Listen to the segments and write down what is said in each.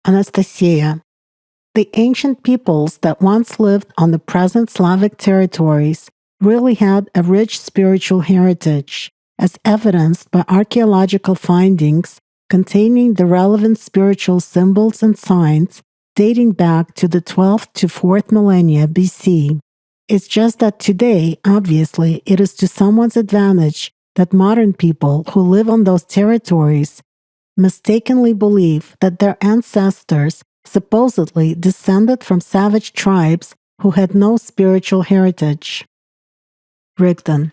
Anastasia. The ancient peoples that once lived on the present Slavic territories really had a rich spiritual heritage, as evidenced by archaeological findings containing the relevant spiritual symbols and signs dating back to the 12th to 4th millennia BC. It's just that today, obviously, it is to someone's advantage that modern people who live on those territories mistakenly believe that their ancestors supposedly descended from savage tribes who had no spiritual heritage. Rigdon.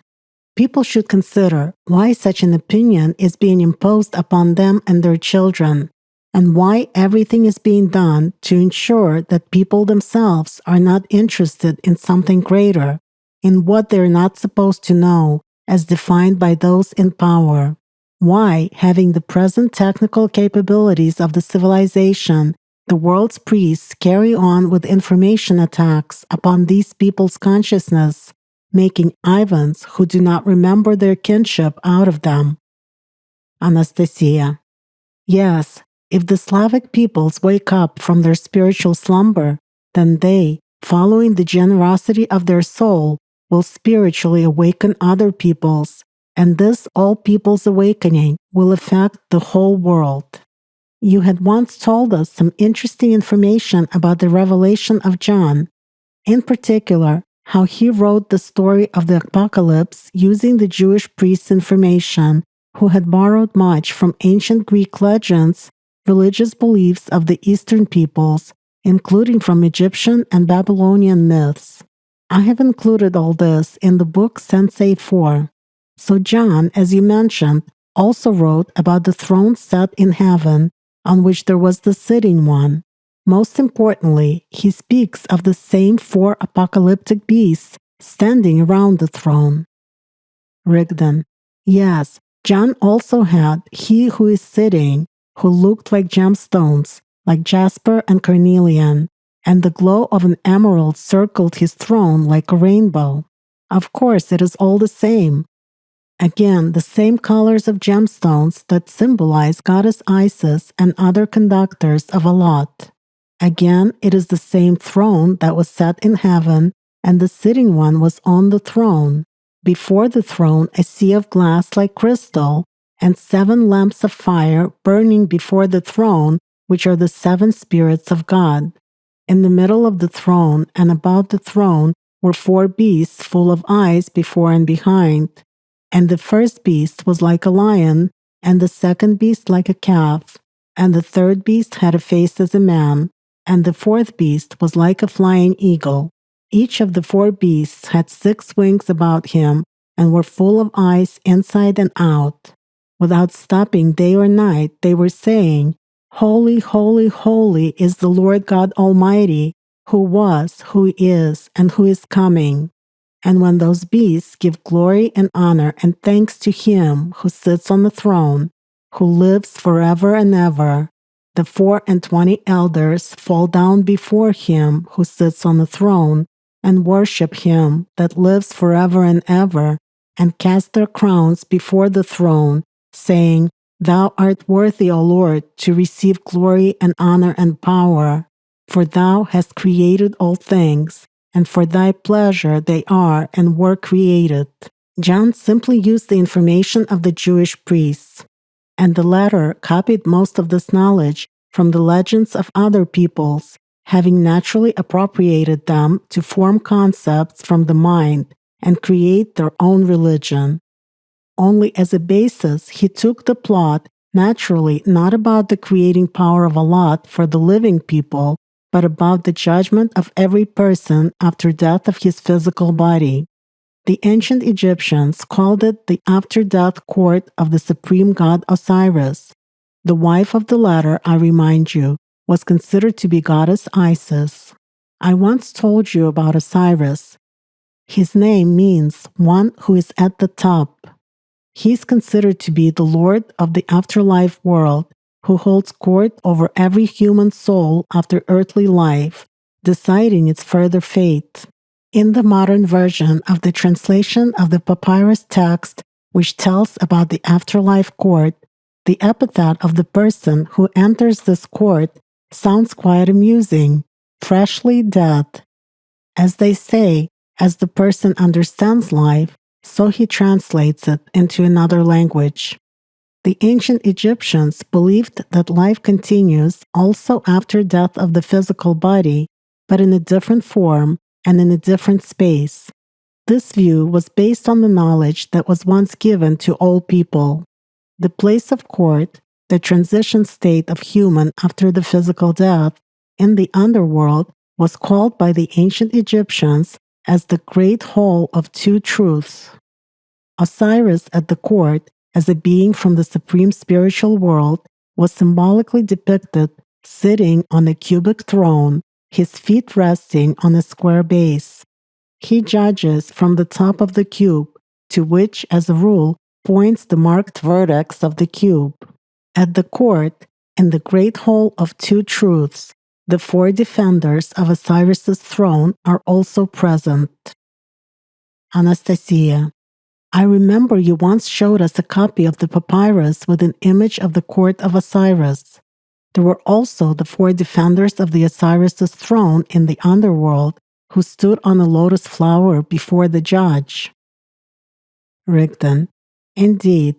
People should consider why such an opinion is being imposed upon them and their children, and why everything is being done to ensure that people themselves are not interested in something greater, in what they're not supposed to know, as defined by those in power. Why, having the present technical capabilities of the civilization, the world's priests carry on with information attacks upon these people's consciousness, making Ivans who do not remember their kinship out of them. Anastasia. Yes, if the Slavic peoples wake up from their spiritual slumber, then they, following the generosity of their soul, will spiritually awaken other peoples, and this all peoples awakening will affect the whole world. You had once told us some interesting information about the revelation of John, in particular, how he wrote the story of the apocalypse using the Jewish priests' information, who had borrowed much from ancient Greek legends, religious beliefs of the Eastern peoples, including from Egyptian and Babylonian myths. I have included all this in the book Sensei 4. So John, as you mentioned, also wrote about the throne set in heaven, on which there was the sitting one. Most importantly, he speaks of the same 4 apocalyptic beasts standing around the throne. Rigdon. Yes, John also had he who is sitting, who looked like gemstones, like jasper and carnelian, and the glow of an emerald circled his throne like a rainbow. Of course, it is all the same. Again, the same colors of gemstones that symbolize Goddess Isis and other conductors of Allat. Again, it is the same throne that was set in heaven, and the sitting one was on the throne. Before the throne, a sea of glass like crystal, and 7 lamps of fire burning before the throne, which are the 7 spirits of God. In the middle of the throne and about the throne were 4 beasts full of eyes before and behind. And the first beast was like a lion, and the second beast like a calf, and the third beast had a face as a man, and the fourth beast was like a flying eagle. Each of the 4 beasts had 6 wings about him, and were full of eyes inside and out. Without stopping day or night, they were saying, Holy, holy, holy is the Lord God Almighty, who was, who is, and who is coming. And when those beasts give glory and honor and thanks to him who sits on the throne, who lives forever and ever, the 24 elders fall down before him who sits on the throne and worship him that lives forever and ever, and cast their crowns before the throne, saying, Thou art worthy, O Lord, to receive glory and honor and power, for thou hast created all things, and for thy pleasure they are and were created. John simply used the information of the Jewish priests, and the latter copied most of this knowledge from the legends of other peoples, having naturally appropriated them to form concepts from the mind and create their own religion. Only as a basis, he took the plot naturally not about the creating power of Allat for the living people, but about the judgment of every person after death of his physical body. The ancient Egyptians called it the after-death court of the supreme god Osiris. The wife of the latter, I remind you, was considered to be goddess Isis. I once told you about Osiris. His name means one who is at the top. He is considered to be the lord of the afterlife world, who holds court over every human soul after earthly life, deciding its further fate. In the modern version of the translation of the papyrus text, which tells about the afterlife court, the epithet of the person who enters this court sounds quite amusing, freshly dead. As they say, as the person understands life, so he translates it into another language. The ancient Egyptians believed that life continues also after death of the physical body, but in a different form and in a different space. This view was based on the knowledge that was once given to all people. The place of court, the transition state of human after the physical death, in the underworld was called by the ancient Egyptians as the Great Hall of Two Truths. Osiris at the court, as a being from the supreme spiritual world, was symbolically depicted sitting on a cubic throne, his feet resting on a square base. He judges from the top of the cube, to which, as a rule, points the marked vertex of the cube. At the court, in the Great Hall of Two Truths, the four defenders of Osiris's throne are also present. Anastasia, I remember you once showed us a copy of the papyrus with an image of the court of Osiris. There were also the four defenders of the Osiris's throne in the underworld who stood on a lotus flower before the judge. Rigdon, indeed,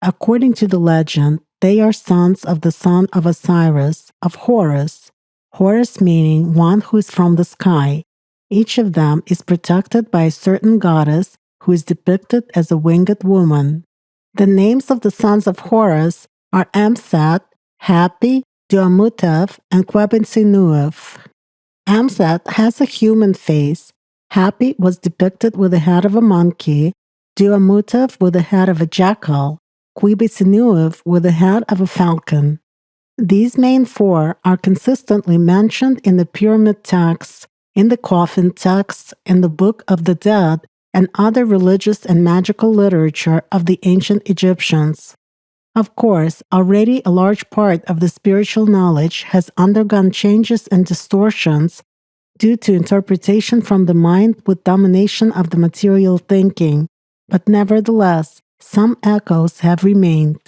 according to the legend, they are sons of the son of Osiris, of Horus, Horus meaning one who is from the sky. Each of them is protected by a certain goddess who is depicted as a winged woman. The names of the sons of Horus are Amsat, Happy, Duamutef, and Quebensinuef. Amsat has a human face. Happy was depicted with the head of a monkey, Duamutef with the head of a jackal, Quebensinuef with the head of a falcon. These main four are consistently mentioned in the pyramid texts, in the coffin texts, in the Book of the Dead, and other religious and magical literature of the ancient Egyptians. Of course, already a large part of the spiritual knowledge has undergone changes and distortions due to interpretation from the mind with domination of the material thinking, but nevertheless, some echoes have remained.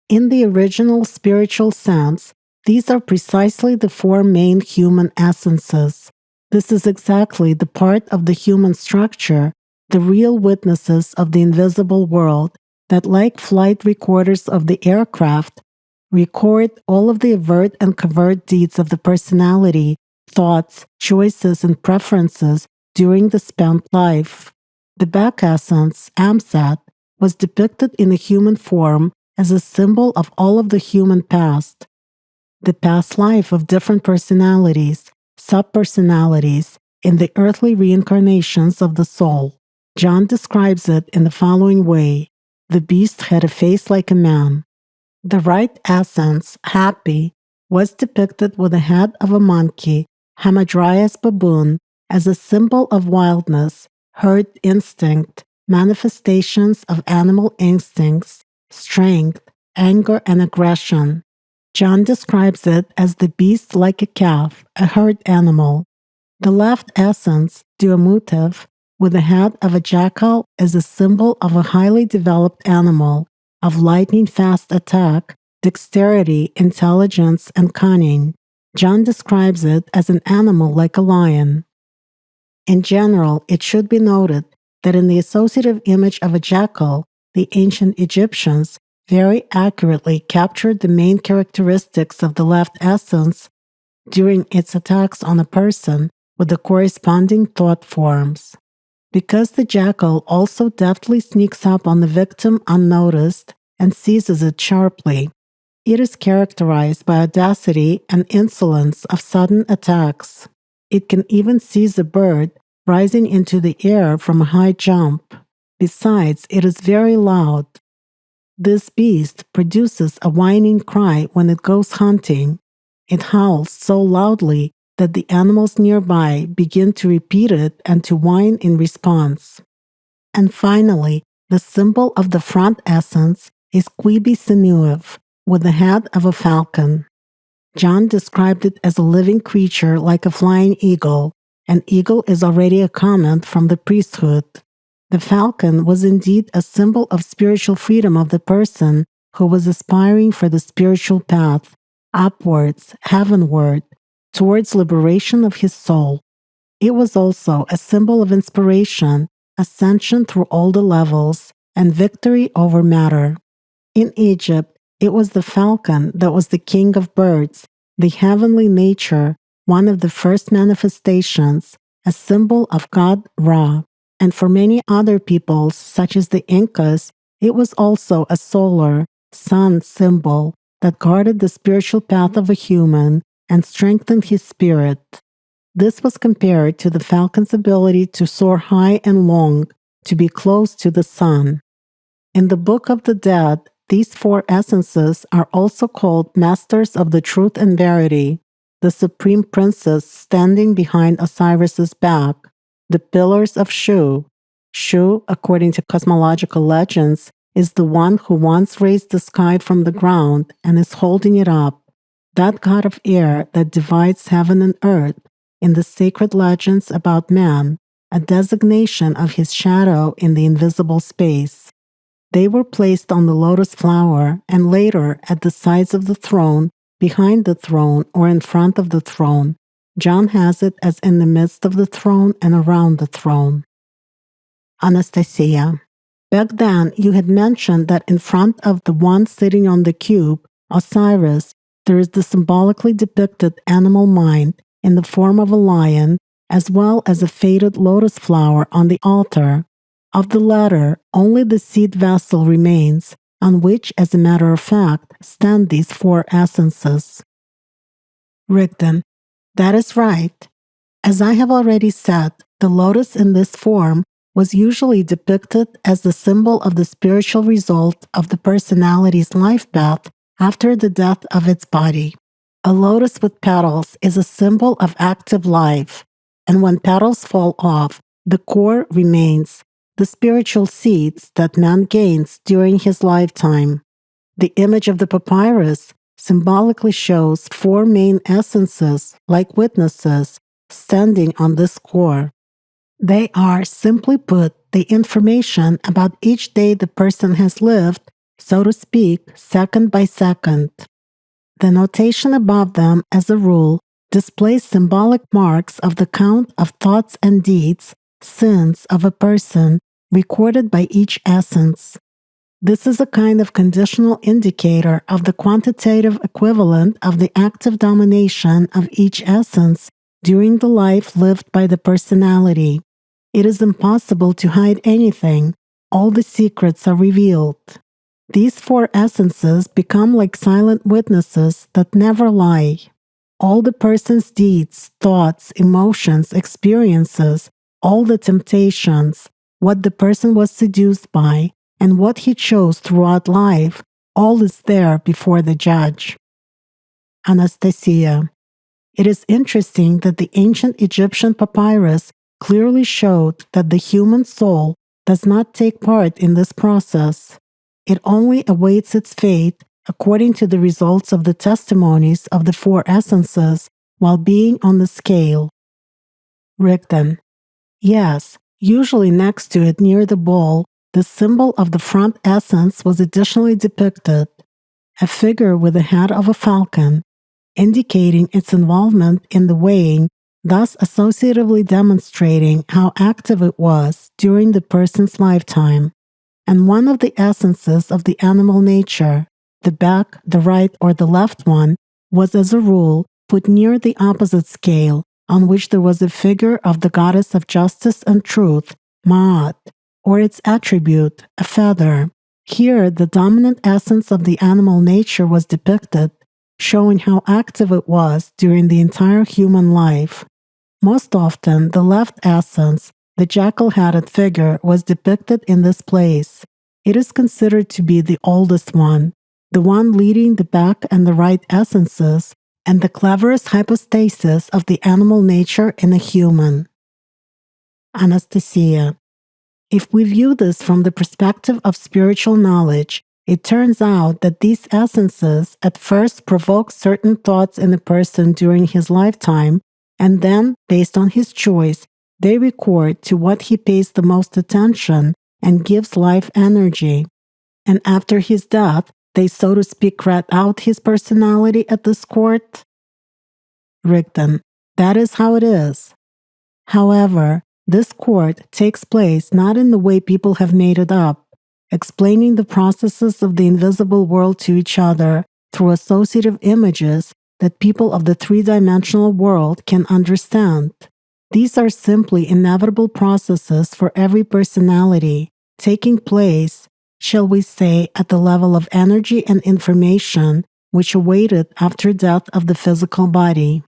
In the original spiritual sense, these are precisely the four main human essences. This is exactly the part of the human structure, the real witnesses of the invisible world, that like flight recorders of the aircraft, record all of the overt and covert deeds of the personality, thoughts, choices, and preferences during the spent life. The back essence, Amsat, was depicted in a human form as a symbol of all of the human past, the past life of different personalities, sub-personalities, in the earthly reincarnations of the soul. John describes it in the following way. The beast had a face like a man. The right essence, Happy, was depicted with the head of a monkey, Hamadryas baboon, as a symbol of wildness, herd instinct, manifestations of animal instincts, strength, anger, and aggression. John describes it as the beast like a calf, a herd animal. The left essence, Duamutef, with the head of a jackal, is a symbol of a highly developed animal, of lightning-fast attack, dexterity, intelligence, and cunning. John describes it as an animal like a lion. In general, it should be noted that in the associative image of a jackal, the ancient Egyptians very accurately captured the main characteristics of the left essence during its attacks on a person with the corresponding thought forms. Because the jackal also deftly sneaks up on the victim unnoticed and seizes it sharply, it is characterized by audacity and insolence of sudden attacks. It can even seize a bird rising into the air from a high jump. Besides, it is very loud. This beast produces a whining cry when it goes hunting. It howls so loudly that the animals nearby begin to repeat it and to whine in response. And finally, the symbol of the front essence is Quebensinuef, with the head of a falcon. John described it as a living creature like a flying eagle. An eagle is already a comment from the priesthood. The falcon was indeed a symbol of spiritual freedom of the person who was aspiring for the spiritual path, upwards, heavenward, towards liberation of his soul. It was also a symbol of inspiration, ascension through all the levels, and victory over matter. In Egypt, it was the falcon that was the king of birds, the heavenly nature, one of the first manifestations, a symbol of God Ra. And for many other peoples, such as the Incas, it was also a solar, sun symbol that guarded the spiritual path of a human and strengthened his spirit. This was compared to the falcon's ability to soar high and long, to be close to the sun. In the Book of the Dead, these four essences are also called Masters of the Truth and Verity, the Supreme Princess standing behind Osiris's back, the Pillars of Shu. Shu, according to cosmological legends, is the one who once raised the sky from the ground and is holding it up, that god of air that divides heaven and earth, in the sacred legends about man, a designation of his shadow in the invisible space. They were placed on the lotus flower and later at the sides of the throne, behind the throne, or in front of the throne. John has it as in the midst of the throne and around the throne. Anastasia. Back then, you had mentioned that in front of the one sitting on the cube, Osiris, there is the symbolically depicted animal mind in the form of a lion, as well as a faded lotus flower on the altar. Of the latter, only the seed vessel remains, on which, as a matter of fact, stand these four essences. Rigdon. That is right. As I have already said, the lotus in this form was usually depicted as the symbol of the spiritual result of the personality's life path after the death of its body. A lotus with petals is a symbol of active life, and when petals fall off, the core remains, the spiritual seeds that man gains during his lifetime. The image of the papyrus symbolically shows four main essences, like witnesses, standing on this core. They are, simply put, the information about each day the person has lived, so to speak, second by second. The notation above them, as a rule, displays symbolic marks of the count of thoughts and deeds, sins of a person, recorded by each essence. This is a kind of conditional indicator of the quantitative equivalent of the active domination of each essence during the life lived by the personality. It is impossible to hide anything. All the secrets are revealed. These four essences become like silent witnesses that never lie. All the person's deeds, thoughts, emotions, experiences, all the temptations, what the person was seduced by, and what he chose throughout life, all is there before the judge. Anastasia. It is interesting that the ancient Egyptian papyrus clearly showed that the human soul does not take part in this process. It only awaits its fate according to the results of the testimonies of the four essences while being on the scale. Rigdon. Yes, usually next to it near the bowl, the symbol of the front essence was additionally depicted, a figure with the head of a falcon, indicating its involvement in the weighing, thus associatively demonstrating how active it was during the person's lifetime. And one of the essences of the animal nature, the back, the right, or the left one, was as a rule put near the opposite scale, on which there was a figure of the goddess of justice and truth, Ma'at, or its attribute, a feather. Here, the dominant essence of the animal nature was depicted, showing how active it was during the entire human life. Most often, the left essence, the jackal-headed figure, was depicted in this place. It is considered to be the oldest one, the one leading the back and the right essences, and the cleverest hypostasis of the animal nature in a human. Anastasia. If we view this from the perspective of spiritual knowledge, it turns out that these essences at first provoke certain thoughts in a person during his lifetime, and then, based on his choice, they record to what he pays the most attention and gives life energy. And after his death, They, so to speak, rat out his personality at this court? Rigdon: that is how it is. However, this court takes place not in the way people have made it up, explaining the processes of the invisible world to each other through associative images that people of the three-dimensional world can understand. These are simply inevitable processes for every personality, taking place, shall we say, at the level of energy and information which awaited after death of the physical body.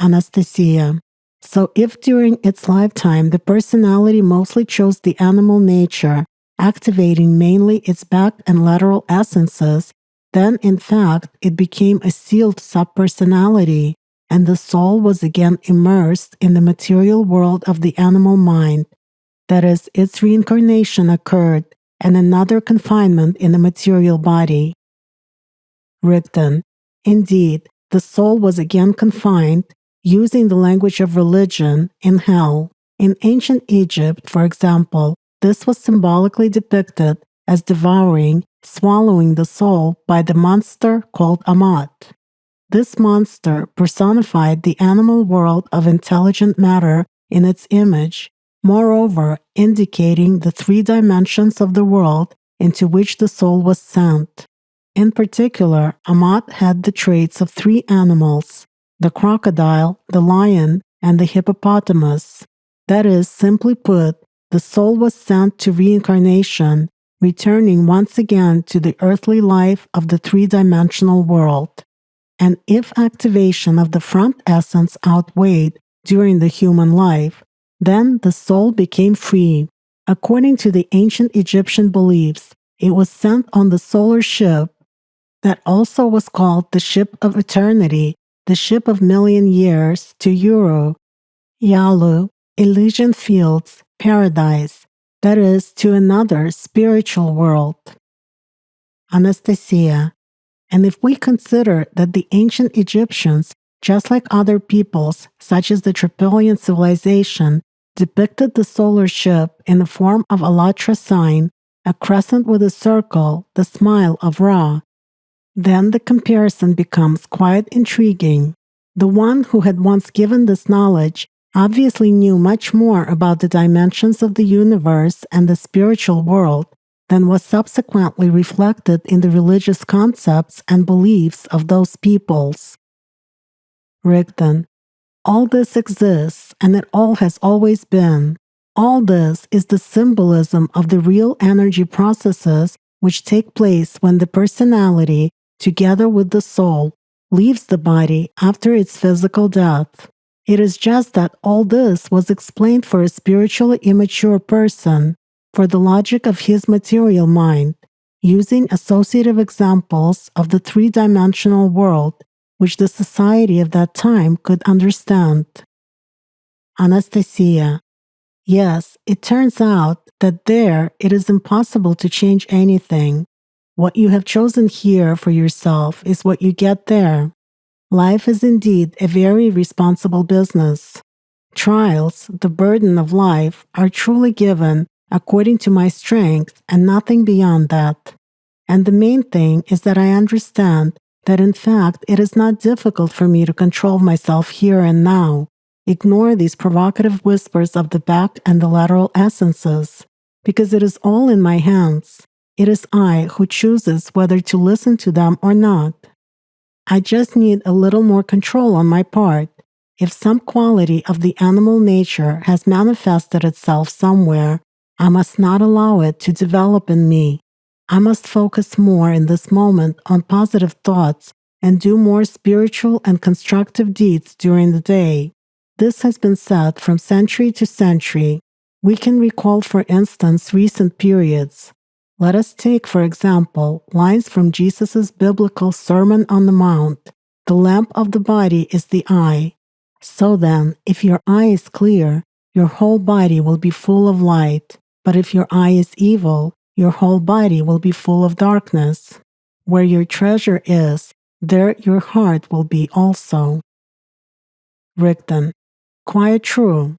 Anastasia: so if during its lifetime the personality mostly chose the animal nature, activating mainly its back and lateral essences, then in fact it became a sealed subpersonality, and the soul was again immersed in the material world of the animal mind. That is, its reincarnation occurred, and another confinement in the material body. Rigdon: indeed, the soul was again confined, using the language of religion, in hell. In ancient Egypt, for example, this was symbolically depicted as devouring, swallowing the soul by the monster called Amat. This monster personified the animal world of intelligent matter in its image, moreover indicating the three dimensions of the world into which the soul was sent. In particular, Amat had the traits of three animals: the crocodile, the lion, and the hippopotamus. That is, simply put, the soul was sent to reincarnation, returning once again to the earthly life of the three-dimensional world. And if activation of the front essence outweighed during the human life, then the soul became free. According to the ancient Egyptian beliefs, it was sent on the solar ship that also was called the ship of eternity, the ship of million years, to Uru, Yalu, Elysian fields, paradise, that is, to another spiritual world. Anastasia: and if we consider that the ancient Egyptians, just like other peoples, such as the Tripolian civilization, depicted the solar ship in the form of AllatRa sign, a crescent with a circle, the smile of Ra, then the comparison becomes quite intriguing. The one who had once given this knowledge obviously knew much more about the dimensions of the universe and the spiritual world than was subsequently reflected in the religious concepts and beliefs of those peoples. Rigdon: all this exists, and it all has always been. All this is the symbolism of the real energy processes which take place when the personality, together with the soul, leaves the body after its physical death. It is just that all this was explained for a spiritually immature person, for the logic of his material mind, using associative examples of the three-dimensional world which the society of that time could understand. Anastasia: yes, it turns out that there it is impossible to change anything. What you have chosen here for yourself is what you get there. Life is indeed a very responsible business. Trials, the burden of life, are truly given according to my strength and nothing beyond that. And the main thing is that I understand that in fact it is not difficult for me to control myself here and now. Ignore these provocative whispers of the back and the lateral essences, because it is all in my hands. It is I who chooses whether to listen to them or not. I just need a little more control on my part. If some quality of the animal nature has manifested itself somewhere, I must not allow it to develop in me. I must focus more in this moment on positive thoughts and do more spiritual and constructive deeds during the day. This has been said from century to century. We can recall, for instance, recent periods. Let us take, for example, lines from Jesus' biblical Sermon on the Mount. The lamp of the body is the eye. So then, if your eye is clear, your whole body will be full of light. But if your eye is evil, your whole body will be full of darkness. Where your treasure is, there your heart will be also. Rigdon: quite true.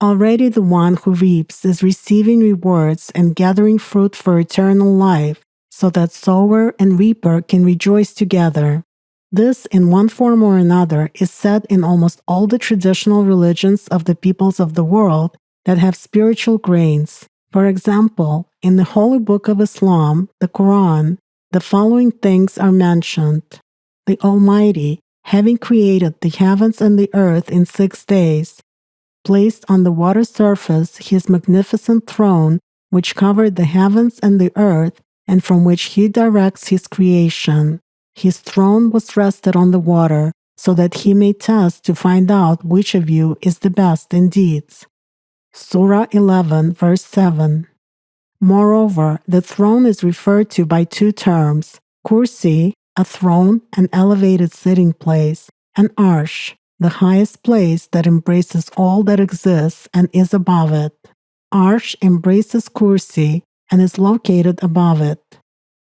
Already the one who reaps is receiving rewards and gathering fruit for eternal life, so that sower and reaper can rejoice together. This, in one form or another, is said in almost all the traditional religions of the peoples of the world that have spiritual grains. For example, in the Holy Book of Islam, the Quran, the following things are mentioned. The Almighty, having created the heavens and the earth in 6 days, placed on the water surface his magnificent throne, which covered the heavens and the earth, and from which he directs his creation. His throne was rested on the water, so that he may test to find out which of you is the best in deeds. Surah 11, verse 7. Moreover, the throne is referred to by 2 terms, kursi, a throne, an elevated sitting place, and arsh, the highest place that embraces all that exists and is above it. Arsh embraces kursi and is located above it.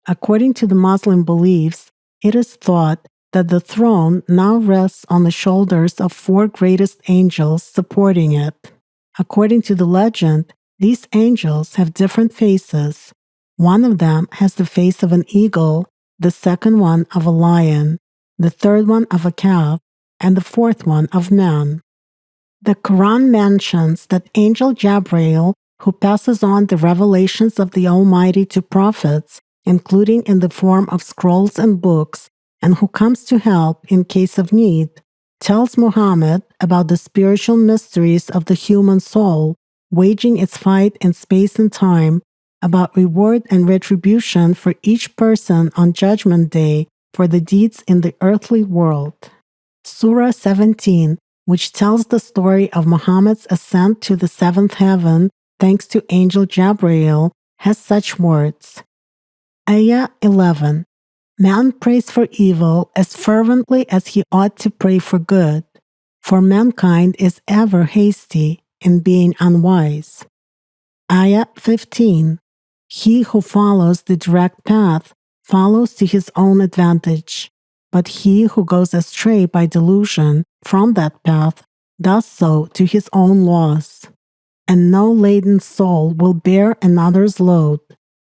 According to the Muslim beliefs, it is thought that the throne now rests on the shoulders of 4 greatest angels supporting it. According to the legend, these angels have different faces. One of them has the face of an eagle, the second one of a lion, the third one of a calf, and the fourth one of man. The Quran mentions that Angel Gabriel, who passes on the revelations of the Almighty to prophets, including in the form of scrolls and books, and who comes to help in case of need, tells Muhammad about the spiritual mysteries of the human soul, waging its fight in space and time, about reward and retribution for each person on Judgment Day for the deeds in the earthly world. Surah 17, which tells the story of Muhammad's ascent to the 7th heaven thanks to Angel Gabriel, has such words. Ayah 11. Man prays for evil as fervently as he ought to pray for good, for mankind is ever hasty in being unwise. Ayah 15. He who follows the direct path follows to his own advantage, but he who goes astray by delusion from that path does so to his own loss. And no laden soul will bear another's load,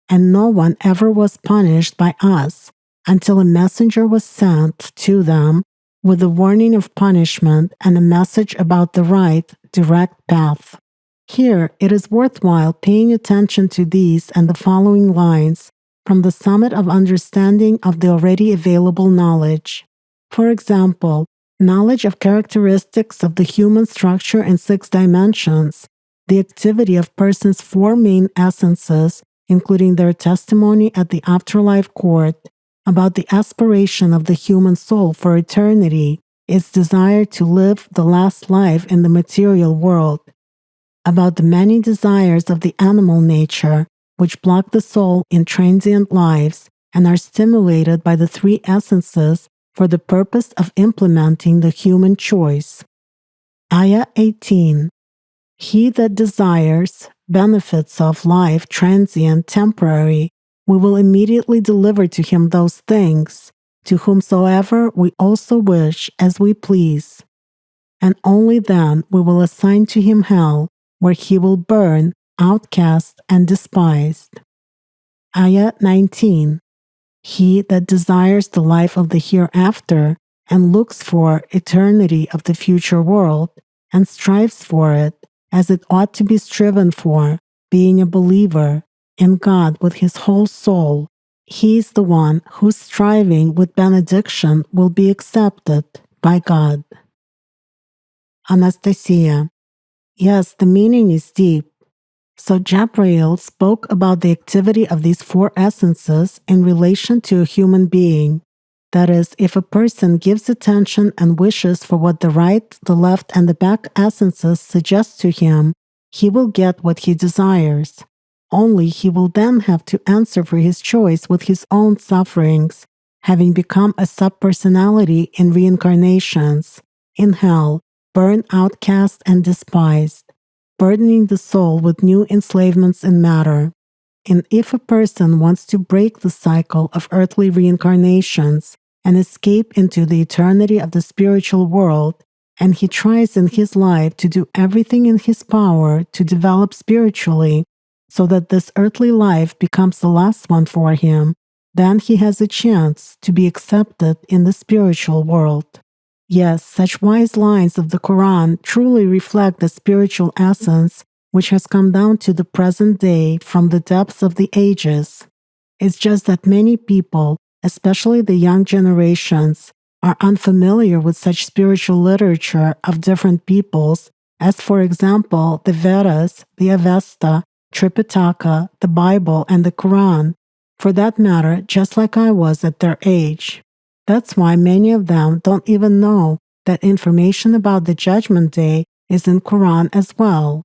and no one ever was punished by us until a messenger was sent to them with a warning of punishment and a message about the right, direct path. Here, it is worthwhile paying attention to these and the following lines from the summit of understanding of the already available knowledge. For example, knowledge of characteristics of the human structure in 6 dimensions, the activity of persons' 4 main essences, including their testimony at the afterlife court, about the aspiration of the human soul for eternity, its desire to live the last life in the material world, about the many desires of the animal nature, which block the soul in transient lives and are stimulated by the 3 essences for the purpose of implementing the human choice. Ayah 18. He that desires benefits of life transient, temporary, we will immediately deliver to him those things, to whomsoever we also wish as we please. And only then we will assign to him hell, where he will burn, outcast and despised. Ayah 19. He that desires the life of the hereafter and looks for eternity of the future world and strives for it as it ought to be striven for, being a believer in God with his whole soul, he is the one whose striving with benediction will be accepted by God. Anastasia. Yes, the meaning is deep. So Gabriel spoke about the activity of these 4 essences in relation to a human being. That is, if a person gives attention and wishes for what the right, the left, and the back essences suggest to him, he will get what he desires. Only he will then have to answer for his choice with his own sufferings, having become a subpersonality in reincarnations, in hell, burn outcast and despised, burdening the soul with new enslavements in matter. And if a person wants to break the cycle of earthly reincarnations and escape into the eternity of the spiritual world, and he tries in his life to do everything in his power to develop spiritually, so that this earthly life becomes the last one for him, then he has a chance to be accepted in the spiritual world. Yes, such wise lines of the Quran truly reflect the spiritual essence which has come down to the present day from the depths of the ages. It's just that many people, especially the young generations, are unfamiliar with such spiritual literature of different peoples, as for example the Vedas, the Avesta, Tripitaka, the Bible, and the Quran, for that matter, just like I was at their age. That's why many of them don't even know that information about the Judgment Day is in Quran as well.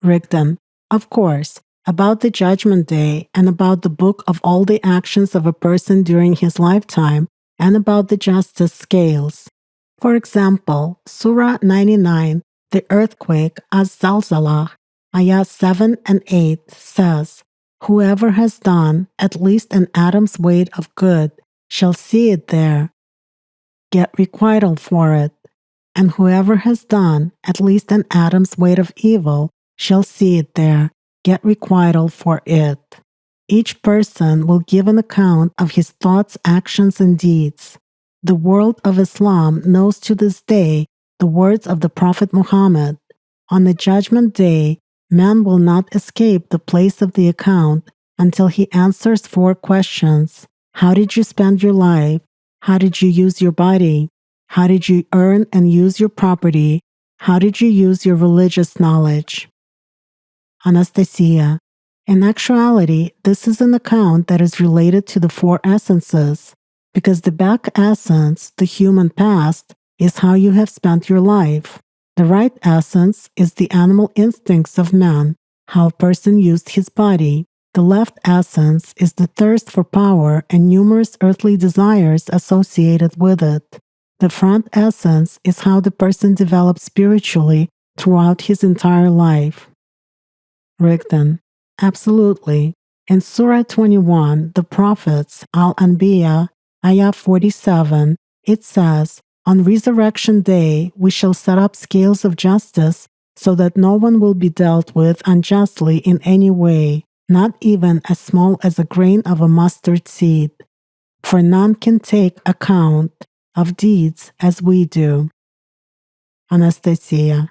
Rigdon, of course, about the Judgment Day and about the book of all the actions of a person during his lifetime and about the justice scales. For example, Surah 99, the earthquake, Az-Zalzalah, Ayah 7 and 8 says, "Whoever has done at least an atom's weight of good shall see it there, get requital for it, and whoever has done at least an atom's weight of evil shall see it there, get requital for it." Each person will give an account of his thoughts, actions, and deeds. The world of Islam knows to this day the words of the Prophet Muhammad. On the Judgment Day, man will not escape the place of the account until he answers 4 questions. How did you spend your life? How did you use your body? How did you earn and use your property? How did you use your religious knowledge? Anastasia. In actuality, this is an account that is related to the 4 essences, because the back essence, the human past, is how you have spent your life. The right essence is the animal instincts of man, how a person used his body. The left essence is the thirst for power and numerous earthly desires associated with it. The front essence is how the person developed spiritually throughout his entire life. Rigdon. Absolutely. In Surah 21, the Prophets, Al-Anbiya, Ayah 47, it says, "On resurrection day, we shall set up scales of justice so that no one will be dealt with unjustly in any way, not even as small as a grain of a mustard seed. For none can take account of deeds as we do." Anastasia.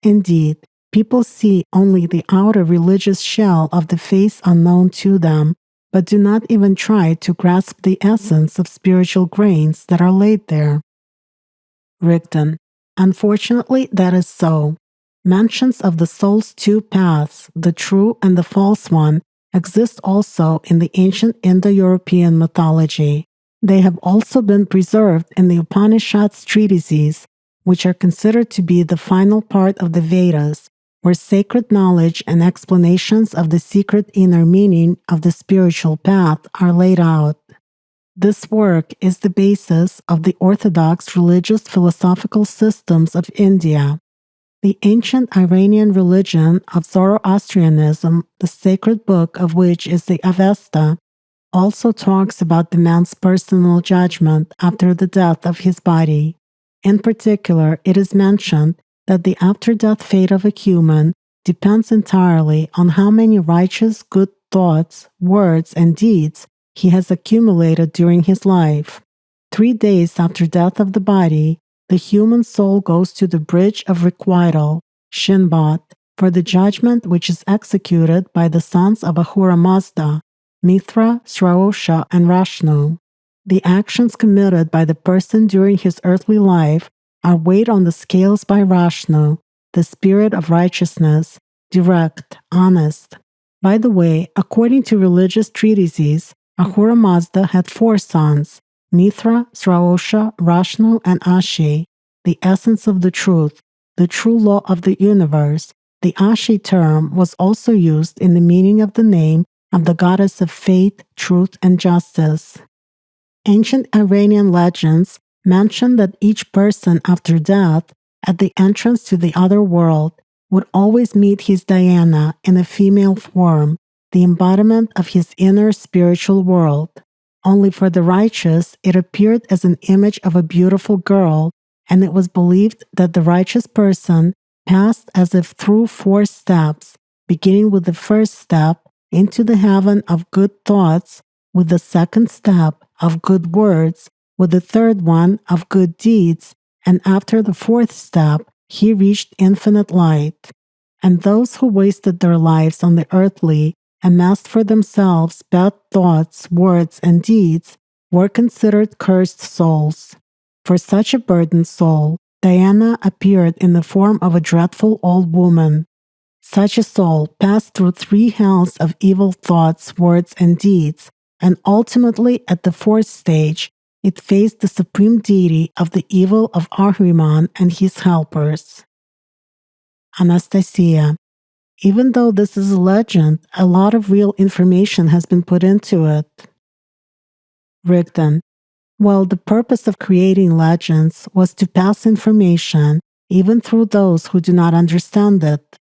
Indeed, people see only the outer religious shell of the face unknown to them, but do not even try to grasp the essence of spiritual grains that are laid there. Rigdon. Unfortunately, that is so. Mentions of the soul's 2 paths, the true and the false one, exist also in the ancient Indo-European mythology. They have also been preserved in the Upanishads treatises, which are considered to be the final part of the Vedas, where sacred knowledge and explanations of the secret inner meaning of the spiritual path are laid out. This work is the basis of the orthodox religious philosophical systems of India. The ancient Iranian religion of Zoroastrianism, the sacred book of which is the Avesta, also talks about the man's personal judgment after the death of his body. In particular, it is mentioned that the after-death fate of a human depends entirely on how many righteous, good thoughts, words, and deeds he has accumulated during his life. 3 days after death of the body, the human soul goes to the bridge of requital, Shinbat, for the judgment which is executed by the sons of Ahura Mazda, Mithra, Sraosha, and Rashnu. The actions committed by the person during his earthly life are weighed on the scales by Rashnu, the spirit of righteousness, direct, honest. By the way, according to religious treatises, Ahura Mazda had 4 sons, Mithra, Sraosha, Rashnu, and Ashi, the essence of the true law of the universe. The Ashi term was also used in the meaning of the name of the goddess of faith, truth, and justice. Ancient Iranian legends mention that each person after death, at the entrance to the other world, would always meet his Diana in a female form, the embodiment of his inner spiritual world. Only for the righteous, it appeared as an image of a beautiful girl, and it was believed that the righteous person passed as if through 4 steps, beginning with the first step into the heaven of good thoughts, with the second step of good words, with the third one of good deeds, and after the fourth step, he reached infinite light. And those who wasted their lives on the earthly, amassed for themselves bad thoughts, words, and deeds, were considered cursed souls. For such a burdened soul, Diana appeared in the form of a dreadful old woman. Such a soul passed through 3 hells of evil thoughts, words, and deeds, and ultimately at the 4th stage, it faced the supreme deity of the evil of Ahriman and his helpers. Anastasia. Even though this is a legend, a lot of real information has been put into it. Rigdon. Well, the purpose of creating legends was to pass information even through those who do not understand it.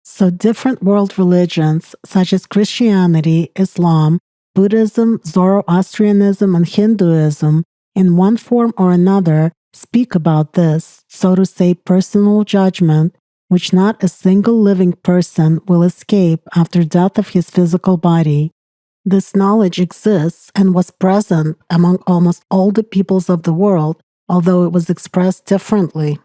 So different world religions such as Christianity, Islam, Buddhism, Zoroastrianism, and Hinduism, in one form or another, speak about this, so to say, personal judgment, which not a single living person will escape after death of his physical body. This knowledge exists and was present among almost all the peoples of the world, although it was expressed differently.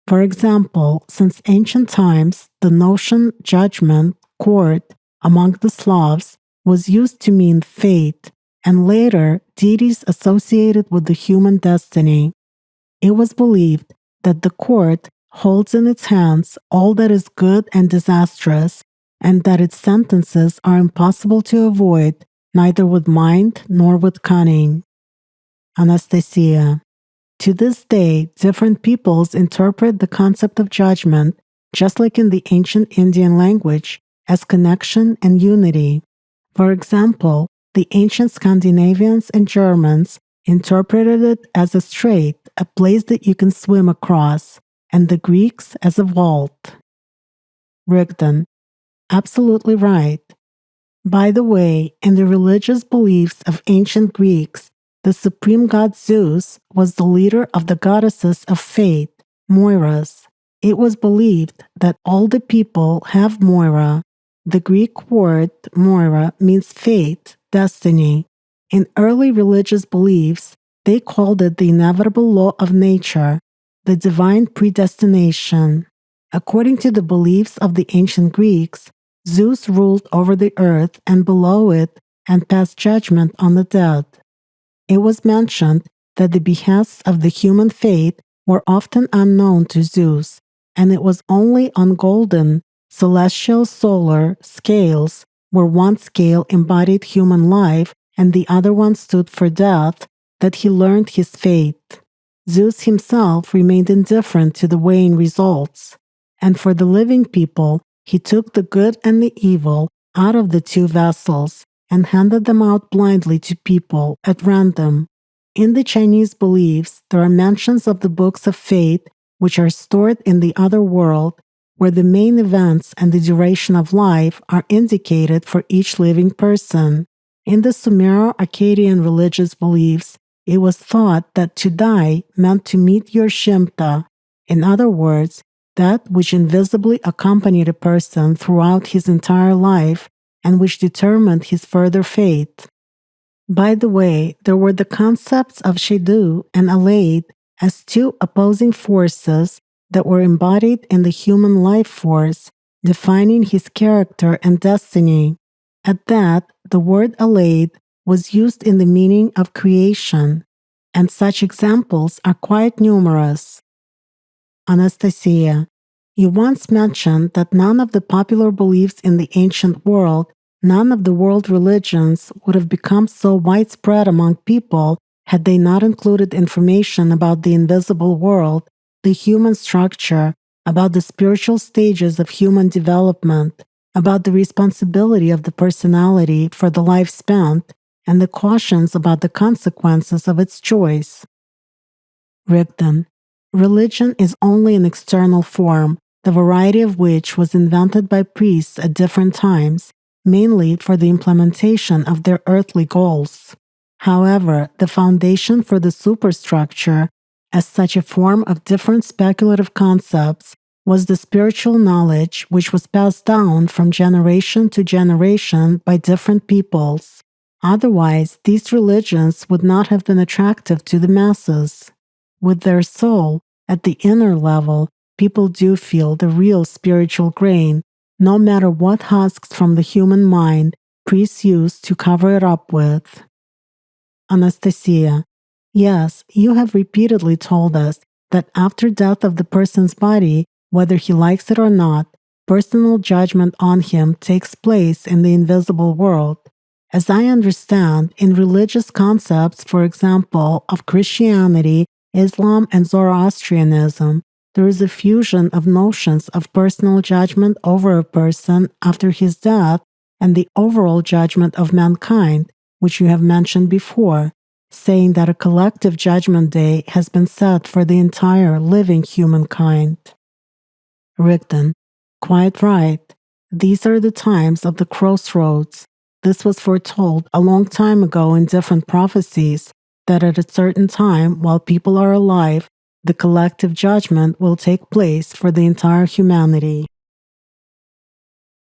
For example, since ancient times, the notion judgment, court, among the Slavs was used to mean fate, and later deities associated with the human destiny. It was believed that the court holds in its hands all that is good and disastrous, and that its sentences are impossible to avoid neither with mind nor with cunning. Anastasia. To this day, different peoples interpret the concept of judgment, just like in the ancient Indian language, as connection and unity. For example, the ancient Scandinavians and Germans interpreted it as a strait, a place that you can swim across, and the Greeks as a vault. Rigdon. Absolutely right. By the way, in the religious beliefs of ancient Greeks, the supreme god Zeus was the leader of the goddesses of fate, Moiras. It was believed that all the people have Moira. The Greek word Moira means fate, destiny. In early religious beliefs, they called it the inevitable law of nature, the divine predestination. According to the beliefs of the ancient Greeks, Zeus ruled over the earth and below it and passed judgment on the dead. It was mentioned that the behests of the human fate were often unknown to Zeus, and it was only on golden, celestial solar scales, where one scale embodied human life and the other one stood for death, that he learned his fate. Zeus himself remained indifferent to the weighing results, and for the living people, he took the good and the evil out of the 2 vessels and handed them out blindly to people at random. In the Chinese beliefs, there are mentions of the books of fate which are stored in the other world, where the main events and the duration of life are indicated for each living person. In the Sumero-Akkadian religious beliefs, it was thought that to die meant to meet your Shimta, in other words, that which invisibly accompanied a person throughout his entire life and which determined his further fate. By the way, there were the concepts of Shaidu and Alade as 2 opposing forces that were embodied in the human life force, defining his character and destiny. At that, the word Alade was used in the meaning of creation, and such examples are quite numerous. Anastasia. You once mentioned that none of the popular beliefs in the ancient world, none of the world religions would have become so widespread among people had they not included information about the invisible world, the human structure, about the spiritual stages of human development, about the responsibility of the personality for the life spent, and the cautions about the consequences of its choice. Rigdon. Religion is only an external form, the variety of which was invented by priests at different times, mainly for the implementation of their earthly goals. However, the foundation for the superstructure, as such a form of different speculative concepts, was the spiritual knowledge which was passed down from generation to generation by different peoples. Otherwise, these religions would not have been attractive to the masses. With their soul, at the inner level, people do feel the real spiritual grain, no matter what husks from the human mind priests use to cover it up with. Anastasia: yes, you have repeatedly told us that after death of the person's body, whether he likes it or not, personal judgment on him takes place in the invisible world. As I understand, in religious concepts, for example, of Christianity, Islam, and Zoroastrianism, there is a fusion of notions of personal judgment over a person after his death and the overall judgment of mankind, which you have mentioned before, saying that a collective judgment day has been set for the entire living humankind. Rigdon: quite right. These are the times of the crossroads. This was foretold a long time ago in different prophecies, that at a certain time, while people are alive, the collective judgment will take place for the entire humanity.